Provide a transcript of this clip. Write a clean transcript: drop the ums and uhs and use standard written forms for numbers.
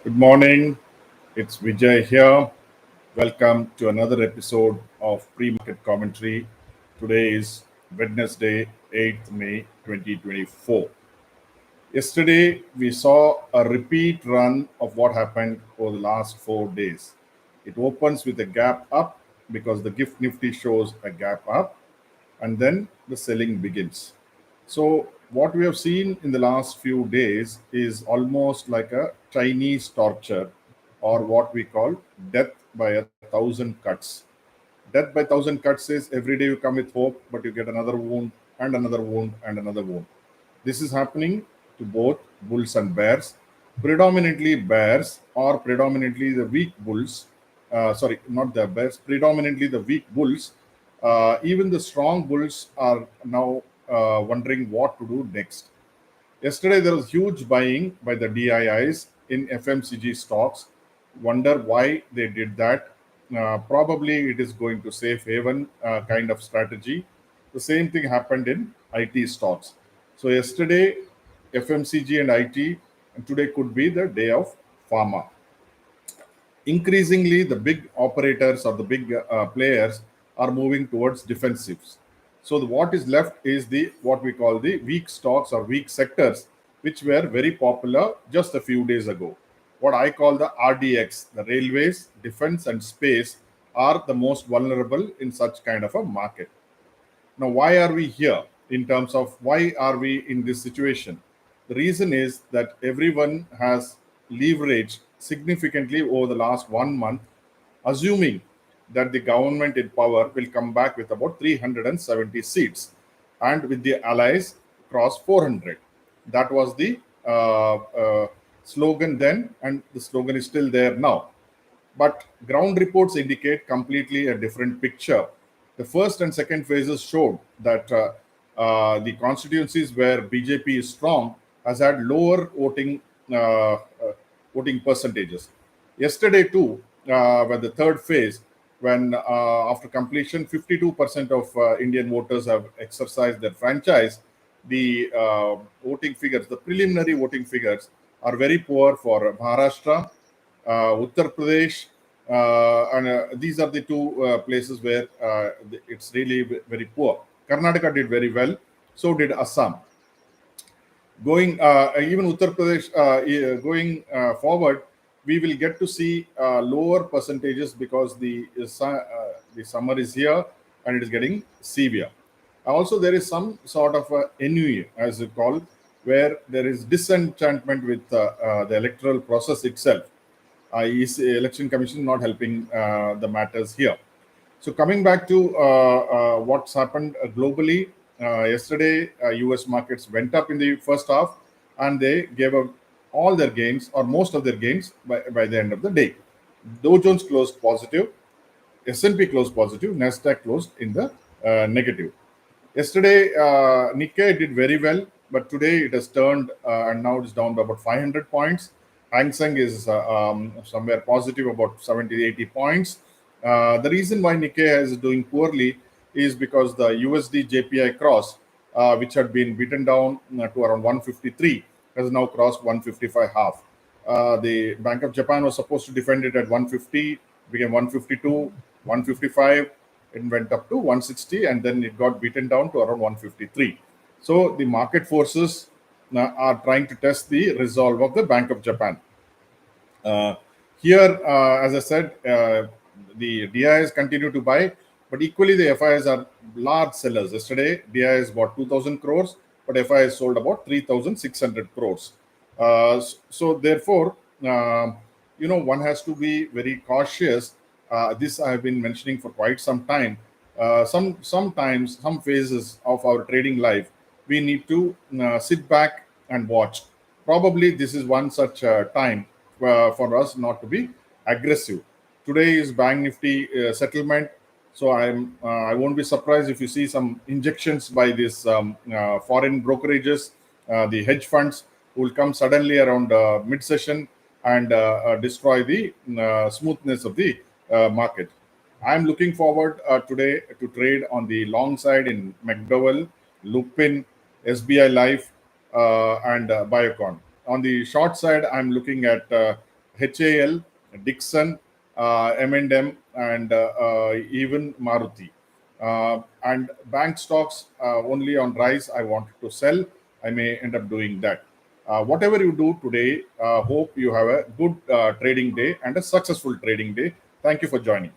Good morning. It's Vijay here. Welcome to another episode of Pre-Market Commentary. Today is Wednesday, 8th May 2024. Yesterday, we saw a repeat run of what happened over the last 4 days. It opens with a gap up because the gift nifty shows a gap up, and then the selling begins. So, what we have seen in the last few days is almost like a Chinese torture, or what we call death by a thousand cuts. Death by thousand cuts is every day you come with hope, but you get another wound and another wound and another wound. This is happening to both bulls and bears, predominantly bears or predominantly the weak bulls. Sorry, not the bears, predominantly the weak bulls. Even the strong bulls are now wondering what to do next. Yesterday, there was huge buying by the DIIs in FMCG stocks. Wonder why they did that. Probably it is going to safe haven kind of strategy. The same thing happened in IT stocks. So, yesterday, FMCG and IT, and today could be the day of pharma. Increasingly the big operators or the big players are moving towards defensives. So what is left is the what we call the weak stocks or weak sectors, which were very popular just a few days ago. What I call the RDX, the railways, defense, and space are the most vulnerable in such kind of a market. Now, why are we here in terms of why are we in this situation? The reason is that everyone has leveraged significantly over the last 1 month, assuming that the government in power will come back with about 370 seats and with the allies cross 400. That was the slogan then, and the slogan is still there now. But ground reports indicate completely a different picture. The first and second phases showed that the constituencies where BJP is strong has had lower voting percentages. Yesterday too, when the third phase, when after completion 52% of Indian voters have exercised their franchise, the voting figures, the preliminary voting figures, are very poor for Maharashtra, Uttar Pradesh, and these are the two places where it's really very poor. Karnataka did very well, so did Assam. Going even Uttar Pradesh, going forward, we will get to see lower percentages because the summer is here and it is getting severe. Also, there is some sort of ennui, as you call, where there is disenchantment with the electoral process itself. Election Commission not helping the matters here. So coming back to what's happened globally, yesterday U.S. markets went up in the first half, and they gave up all their gains or most of their gains by the end of the day. Dow Jones closed positive, S&P closed positive, Nasdaq closed in the negative. Yesterday, Nikkei did very well, but today it has turned and now it's down by about 500 points. Hang Seng is somewhere positive about 70, 80 points. The reason why Nikkei is doing poorly is because the USD JPI cross, which had been beaten down to around 153, has now crossed 155 half. The Bank of Japan was supposed to defend it at 150, became 152, 155. It went up to 160, and then it got beaten down to around 153. So the market forces are trying to test the resolve of the Bank of Japan. Uh, Here, as I said, the DIs continue to buy, but equally the FIs are large sellers. Yesterday, DIs bought 2,000 crores, but FIs sold about 3,600 crores. So therefore, one has to be very cautious. This I have been mentioning for quite some time. Sometimes, some phases of our trading life, we need to sit back and watch. Probably this is one such time for us not to be aggressive. Today is Bank Nifty settlement, so I won't be surprised if you see some injections by these foreign brokerages, the hedge funds, who will come suddenly around mid session and destroy the smoothness of the market. I'm looking forward today to trade on the long side in McDowell, Lupin, SBI Life, and Biocon. On the short side, I'm looking at HAL, Dixon, M&M, and even Maruti. And bank stocks only on rise. I wanted to sell. I may end up doing that. Whatever you do today, hope you have a good trading day and a successful trading day. Thank you for joining.